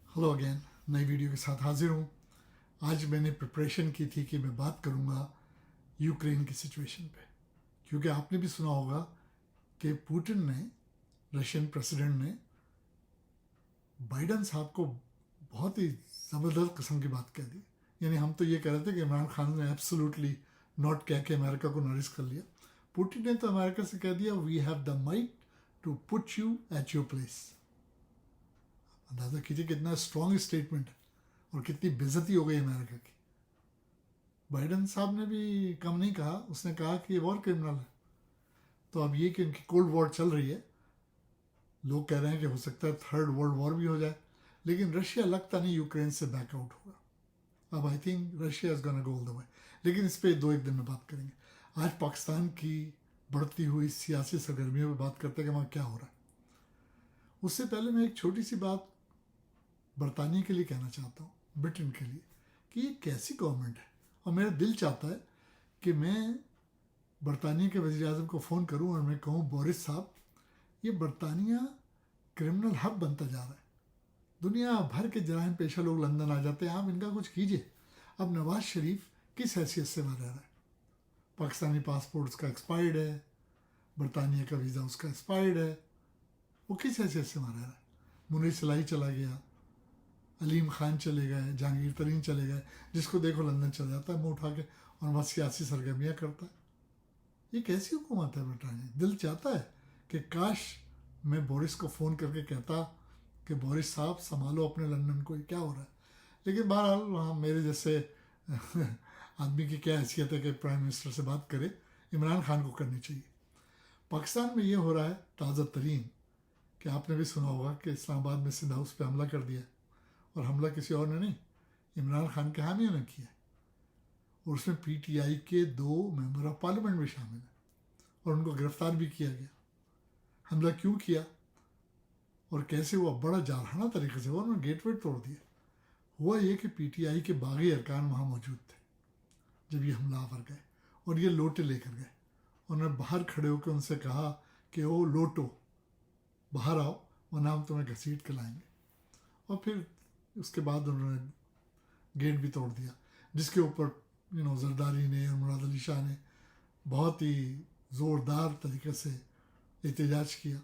Hello again, नई video के साथ हाजिर हूँ। आज मैंने प्रिपरेशन की थी कि मैं बात करूँगा यूक्रेन की सिचुएशन पे, क्योंकि आपने भी सुना होगा कि पुतिन ने, रशियन प्रेसिडेंट ने, बाइडन साहब को बहुत ही ज़बरदस्त किस्म की बात कह दी। यानी हम तो ये कह रहे थे कि इमरान खान ने एब्सोल्युटली नॉट कह के अमेरिका को नरिश कर लिया। पुतिन ने तो अमेरिका से कह दिया, we have the might to put you at your place. अंदाज़ा कीजिए कितना स्ट्रॉन्ग स्टेटमेंट है और कितनी बेइज्जती हो गई अमेरिका की। बाइडन साहब ने भी कम नहीं कहा, उसने कहा कि ये वॉर क्रिमिनल है। तो अब ये कि उनकी कोल्ड वॉर चल रही है, लोग कह रहे हैं कि हो सकता है थर्ड वर्ल्ड वॉर भी हो जाए, लेकिन रशिया लगता नहीं यूक्रेन से बैकआउट होगा। अब I think Russia is gonna go all the way. लेकिन इस पर दो एक दिन में बात करेंगे। आज पाकिस्तान की बढ़ती हुई सियासी सरगर्मियों पर बात करते हैं कि वहाँ क्या हो रहा है। उससे पहले मैं एक छोटी सी बात बरतानिया के लिए कहना चाहता हूँ, ब्रिटेन के लिए, कि ये कैसी गवर्नमेंट है। और मेरा दिल चाहता है कि मैं बरतानिया के वज़ीर आज़म को फ़ोन करूं और मैं कहूं, बोरिस साहब, ये बरतानिया क्रिमिनल हब बनता जा रहा है। दुनिया भर के जराइम पेशा लोग लंदन आ जाते हैं, आप इनका कुछ कीजिए। अब नवाज शरीफ किस हैसियत से वहाँ रह रहा है? पाकिस्तानी पासपोर्ट उसका एक्सपायर्ड है, बरतानिया का वीज़ा उसका एक्सपायर्ड है, वो किस हैसियत से वहाँ रह रहा है? मुनीर सिलाई चला गया, अलीम खान चले गए, जहांगीर तरीन चले गए, जिसको देखो लंदन चला जाता है मुँह उठा के और वहाँ सियासी सरगर्मियाँ करता है। ये कैसी हुकूमत है ब्रिटानिया? दिल चाहता है कि काश मैं बोरिस को फ़ोन करके कहता कि बोरिस साहब संभालो अपने लंदन को, ये क्या हो रहा है। लेकिन बहरहाल वहाँ मेरे जैसे आदमी की क्या हैसियत है कि प्राइम मिनिस्टर से बात करे। इमरान खान को करनी चाहिए। पाकिस्तान में ये हो रहा है ताज़ा तरीन कि आपने भी सुना होगा कि इस्लामाबाद में सिंध हाउस पे हमला कर दिया, और हमला किसी और ने नहीं, इमरान खान के हामियों ने किया। और उसमें पीटीआई के 2 मेंबर ऑफ पार्लियामेंट भी शामिल हैं और उनको गिरफ्तार भी किया गया। हमला क्यों किया और कैसे हुआ? बड़ा जारहाना तरीके से हुआ, उन्होंने गेटवे तोड़ दिया। हुआ ये कि पीटीआई के बागी अरकान वहाँ मौजूद थे जब ये हमलावर गए, और ये लोटे लेकर गए। उन्होंने बाहर खड़े होकर उनसे कहा कि ओ लोटो, बाहर आओ वरना हम तुम्हें घसीट के लाएंगे। और फिर उसके बाद उन्होंने गेट भी तोड़ दिया, जिसके ऊपर जरदारी ने और मुराद अली शाह ने बहुत ही ज़ोरदार तरीके से एहतजाज किया।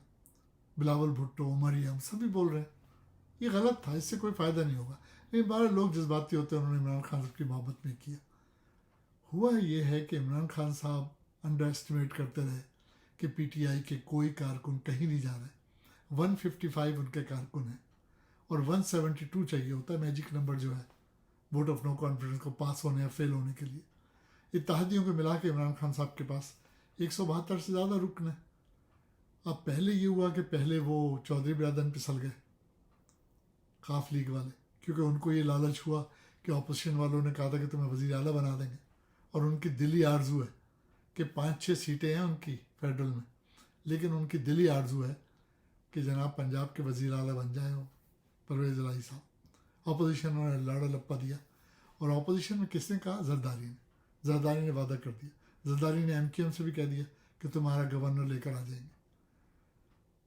बिलावल भुट्टो, मरियम सभी बोल रहे हैं ये गलत था, इससे कोई फ़ायदा नहीं होगा। लेकिन बारह लोग जज्बाती होते हैं, उन्होंने इमरान खान की मोहब्बत में किया। हुआ ये है कि इमरान खान साहब अंडर एस्टिमेट करते रहे कि पीटीआई के कोई कारकुन कहीं नहीं जा रहे। 155 उनके कारकुन हैं और 172 चाहिए होता है मैजिक नंबर जो है वोट ऑफ नो कॉन्फिडेंस को पास होने या फेल होने के लिए। इत्तेहादियों को मिला के इमरान खान साहब के पास 172 से ज़्यादा रुकन है। अब पहले ये हुआ कि पहले वो चौधरी बिरादन पिसल गए, काफ लीग वाले, क्योंकि उनको ये लालच हुआ कि अपोजिशन वालों ने कहा था कि तुम्हें वज़ीर आला बना देंगे, और उनकी दिली आरजू है कि 5-6 सीटें हैं उनकी फेडरल में, लेकिन उनकी दिली आरजू है कि जनाब पंजाब के वज़ीर आला बन जाए हो परवेज़ इलाही साहब। अपोजिशन ने लाड़ा लप्पा दिया, और अपोजिशन में किसने कहा? जरदारी ने वादा कर दिया। जरदारी ने एमक्यूएम से भी कह दिया कि तुम्हारा गवर्नर लेकर आ जाएंगे।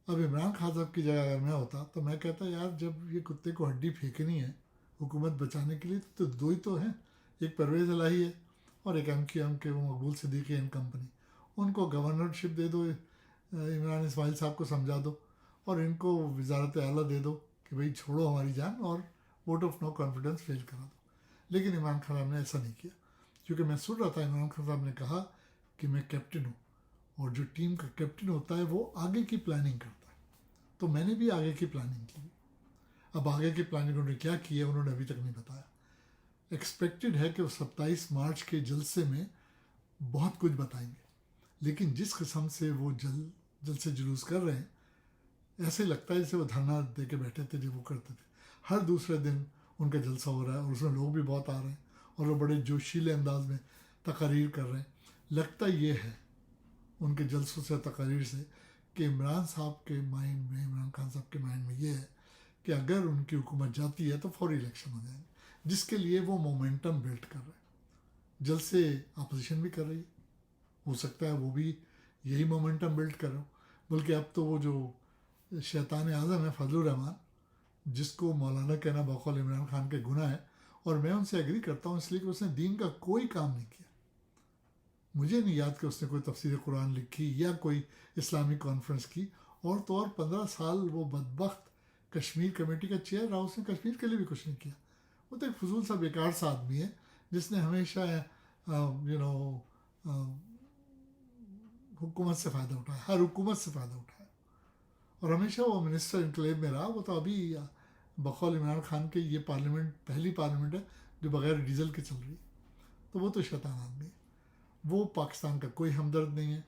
अब इमरान खान साहब की जगह अगर मैं होता तो मैं कहता, यार जब ये कुत्ते को हड्डी फेंकनी है हुकूमत बचाने के लिए तो 2 ही तो हैं, एक परवेज़ इलाही है और एक एमक्यूएम के वो मकबूल सिद्दीकी एंड कंपनी। उनको गवर्नरशिप दे दो, इमरान इस्माइल साहब को समझा दो और इनको वजारत आला दे दो कि भाई छोड़ो हमारी जान, और vote of no confidence fail करा दो। लेकिन इमरान खान साहब ने ऐसा नहीं किया, क्योंकि मैं सुन रहा था इमरान खान साहब ने कहा कि मैं कैप्टन हूँ, और जो टीम का कैप्टन होता है वो आगे की प्लानिंग करता है। तो मैंने भी आगे की प्लानिंग की। अब आगे की प्लानिंग उन्होंने क्या की है उन्होंने अभी तक नहीं बताया। एक्सपेक्टेड है कि वो 27 मार्च के जलसे में बहुत कुछ बताएंगे, लेकिन जिस किस्म से वो जलसे जुलूस कर रहे हैं, ऐसे लगता है जैसे वो धरना दे के बैठे थे जब वो करते थे। हर दूसरे दिन उनका जलसा हो रहा है और उसमें लोग भी बहुत आ रहे हैं और वो बड़े जोशीले अंदाज में तकारीर कर रहे हैं। लगता ये है उनके जलसों से, तकारीर से, कि इमरान साहब के माइंड में, इमरान खान साहब के माइंड में ये है कि अगर उनकी हुकूमत जाती है तो फौरी इलेक्शन हो जाएंगे, जिसके लिए वो मोमेंटम बिल्ड कर रहे हैं। जलसे अपोजिशन भी कर रही है, हो सकता है वो भी यही मोमेंटम बिल्ड कर रहे हो। बल्कि अब तो वो जो शैतान आज़म है फजलुर रहमान, جس کو مولانا کہنا بقول عمران خان کے گناہ ہے، اور میں ان سے ایگری کرتا ہوں، اس لیے کہ اس نے دین کا کوئی کام نہیں کیا. مجھے نہیں یاد کہ اس نے کوئی تفسیر قرآن لکھی یا کوئی اسلامی کانفرنس کی، اور تو اور 15 سال وہ بدبخت کشمیر کمیٹی کا چیئر رہا، اس نے کشمیر کے لیے بھی کچھ نہیں کیا. وہ تو ایک فضول سا بیکار سا آدمی ہے جس نے ہمیشہ حکومت سے فائدہ اٹھایا، ہر حکومت سے فائدہ اٹھایا، اور ہمیشہ وہ منسٹر انکلیو میں رہا. وہ تو ابھی بقول عمران خان کے یہ پارلیمنٹ پہلی پارلیمنٹ ہے جو بغیر ڈیزل کے چل رہی ہے. تو وہ تو شیطان آدمی ہے. وہ پاکستان کا کوئی ہمدرد نہیں ہے،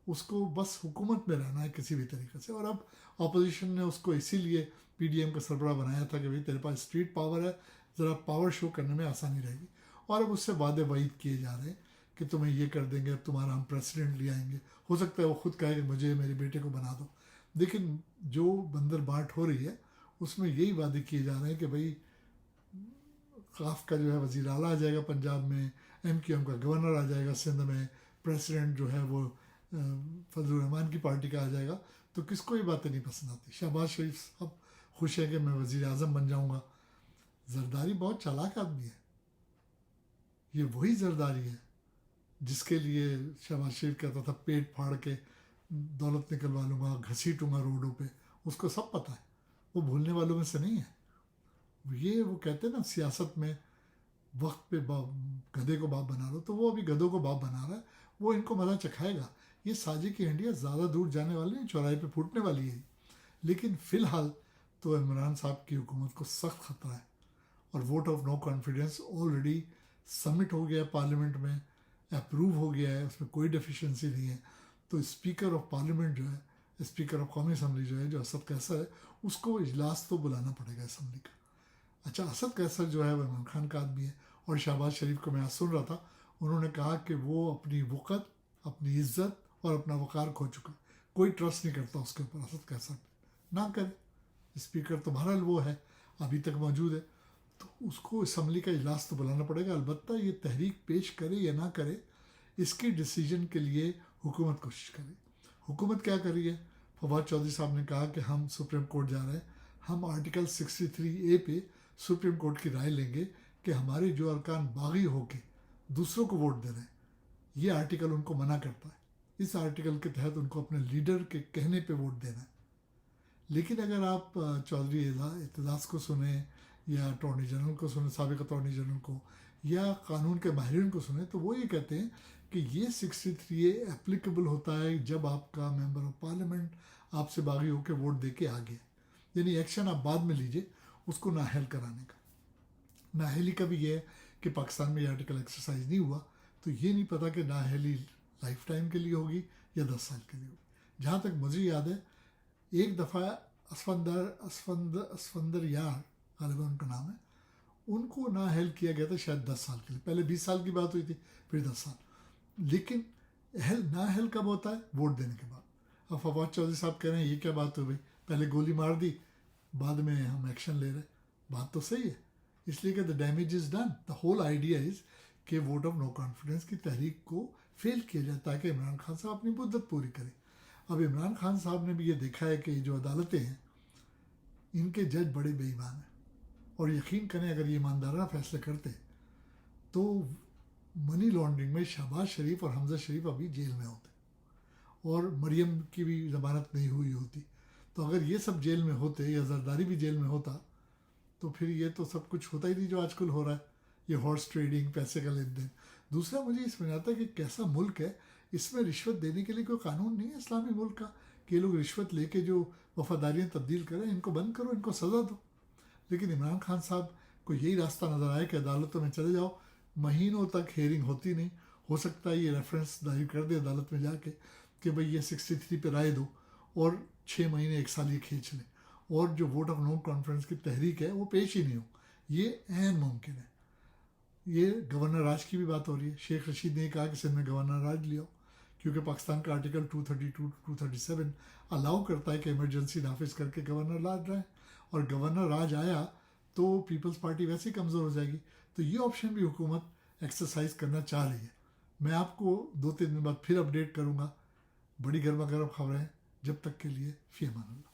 اس کو بس حکومت میں رہنا ہے کسی بھی طریقے سے. اور اب اپوزیشن نے اس کو اسی لیے پی ڈی ایم کا سربراہ بنایا تھا کہ بھائی تیرے پاس اسٹریٹ پاور ہے، ذرا پاور شو کرنے میں آسانی رہے گی. اور اب اس سے وعدے وعید کیے جا رہے ہیں کہ تمہیں یہ کر دیں گے، اب تمہارا ہم پریسیڈنٹ لے آئیں گے. ہو سکتا ہے وہ خود کہے کہ مجھے میرے بیٹے کو بنا دو. لیکن جو بندر بانٹ ہو رہی ہے اس میں یہی وعدے کیے جا رہے ہیں کہ بھائی خاف کا جو ہے وزیر اعلیٰ آ جائے گا پنجاب میں، ایم کیو ایم کا گورنر آ جائے گا سندھ میں، پریسیڈنٹ جو ہے وہ فضل الرحمان کی پارٹی کا آ جائے گا. تو کس کو یہ باتیں نہیں پسند آتی؟ شہباز شریف سب خوش ہے کہ میں وزیر اعظم بن جاؤں گا. زرداری بہت چالاک آدمی ہے. یہ وہی زرداری ہے جس کے لیے شہباز شریف کہتا تھا پیٹ پھاڑ کے دولت نکلوا لوں گا، گھسیٹوں گا روڈوں پہ. اس کو سب پتہ ہے، وہ بھولنے والوں میں سے نہیں ہے. یہ وہ کہتے ہیں نا سیاست میں وقت پہ گدھے کو باپ بنا لو، تو وہ ابھی گدھوں کو باپ بنا رہا ہے. وہ ان کو مزہ چکھائے گا. یہ ساجی کی ہنڈیاں زیادہ دور جانے والی ہیں، چوراہے پہ پھوٹنے والی ہے. لیکن فی الحال تو عمران صاحب کی حکومت کو سخت خطرہ ہے. اور vote of no confidence already submit ہو گیا ہے پارلیمنٹ میں، اپروو ہو گیا ہے، اس میں کوئی ڈیفیشنسی نہیں ہے. تو اسپیکر آف پارلیمنٹ جو ہے، اسپیکر آف قومی اسمبلی جو ہے، جو اسد قیصر ہے، اس کو اجلاس تو بلانا پڑے گا اسمبلی کا. اچھا، اسد قیصر جو ہے وہ عمران خان کا آدمی ہے. اور شہباز شریف کو میں آج سن رہا تھا، انہوں نے کہا کہ وہ اپنی وقت، اپنی عزت اور اپنا وقار کھو چکا، کوئی ٹرسٹ نہیں کرتا اس کے اوپر. اسد قیصر نہ کرے، اسپیکر تو بہرحال وہ ہے، ابھی تک موجود ہے. تو اس کو اسمبلی کا اجلاس تو بلانا پڑے گا. البتہ یہ تحریک پیش کرے یا نہ کرے، اس کی ڈیسیجن کے لیے حکومت کوشش کرے. حکومت کیا کر رہی ہے؟ فواد چودھری صاحب نے کہا کہ ہم سپریم کورٹ جا رہے ہیں، ہم آرٹیکل 63A پہ سپریم کورٹ کی رائے لیں گے کہ ہمارے جو ارکان باغی ہو کے دوسروں کو ووٹ دے رہے ہیں، یہ آرٹیکل ان کو منع کرتا ہے. اس آرٹیکل کے تحت ان کو اپنے لیڈر کے کہنے پہ ووٹ دینا ہے. لیکن اگر آپ چودھری اعتزاز کو سنیں یا اٹارنی جنرل کو سنیں، سابق اٹارنی جنرل کو، یا قانون کے ماہرین کو سنیں، تو وہ یہ کہتے ہیں کہ یہ 63A اپلیکیبل ہوتا ہے جب آپ کا ممبر آف پارلیمنٹ آپ سے باغی ہو کے ووٹ دے کے آگے. یعنی ایکشن آپ بعد میں لیجئے اس کو نااہل کرانے کا. نااہلی کا بھی یہ ہے کہ پاکستان میں یہ آرٹیکل ایکسرسائز نہیں ہوا، تو یہ نہیں پتہ کہ نااہلی لائف ٹائم کے لیے ہوگی یا 10 سال کے لیے ہوگی. جہاں تک مجھے یاد ہے، ایک دفعہ اسفندر یار غالباً ان کا نام ہے، ان کو نااہل کیا گیا تھا شاید 10 سال کے لیے. پہلے 20 سال کی بات ہوئی تھی، پھر 10 سال. لیکن نااہل کب ہوتا ہے؟ ووٹ دینے کے بعد. اب فواد چودھری صاحب کہہ رہے ہیں یہ کیا بات ہو گئی، پہلے گولی مار دی، بعد میں ہم ایکشن لے رہے. بات تو صحیح ہے، اس لیے کہ the damage is done. The whole idea is کہ ووٹ آف نو کانفیڈنس کی تحریک کو فیل کیا جائے تاکہ عمران خان صاحب اپنی مدت پوری کرے. اب عمران خان صاحب نے بھی یہ دیکھا ہے کہ جو عدالتیں ہیں ان کے جج بڑے بے ایمان ہیں، اور یقین کریں اگر یہ ایماندارانہ فیصلے کرتے تو منی لانڈرنگ میں شہباز شریف اور حمزہ شریف ابھی جیل میں ہوتے، اور مریم کی بھی ضمانت نہیں ہوئی ہوتی. تو اگر یہ سب جیل میں ہوتے یا زرداری بھی جیل میں ہوتا تو پھر یہ تو سب کچھ ہوتا ہی نہیں جو آج کل ہو رہا ہے، یہ ہارس ٹریڈنگ، پیسے کا لین دین. دوسرا مجھے اس میں آتا ہے کہ کیسا ملک ہے، اس میں رشوت دینے کے لیے کوئی قانون نہیں ہے اسلامی ملک کا کہ یہ لوگ رشوت لے کے جو وفاداریاں تبدیل کریں. ان کو بند کرو، ان کو سزا دو. لیکن عمران خان صاحب کو یہی راستہ نظر آئے کہ عدالتوں میں چلے جاؤ، مہینوں تک ہیئرنگ ہوتی نہیں. ہو سکتا ہے یہ ریفرنس دائر کر دے عدالت میں جا کے کہ بھئی یہ 63 پہ رائے دو، اور 6 مہینے 1 سال یہ کھینچ لیں، اور جو ووٹ آف نو کانفیڈنس کی تحریک ہے وہ پیش ہی نہیں ہو. یہ عین ممکن ہے. یہ گورنر راج کی بھی بات ہو رہی ہے. شیخ رشید نے کہا کہ سندھ میں گورنر راج لیا، کیونکہ پاکستان کا آرٹیکل 232 237 الاؤ کرتا ہے کہ ایمرجنسی نافذ کر کے گورنر راج رہیں، اور گورنر راج آیا تو پیپلز پارٹی ویسے ہی کمزور ہو جائے گی. تو یہ آپشن بھی حکومت ایکسرسائز کرنا چاہ رہی ہے. میں آپ کو 2-3 دن بعد پھر اپڈیٹ کروں گا. بڑی گرما گرم خبریں، جب تک کے لیے فی امان اللہ.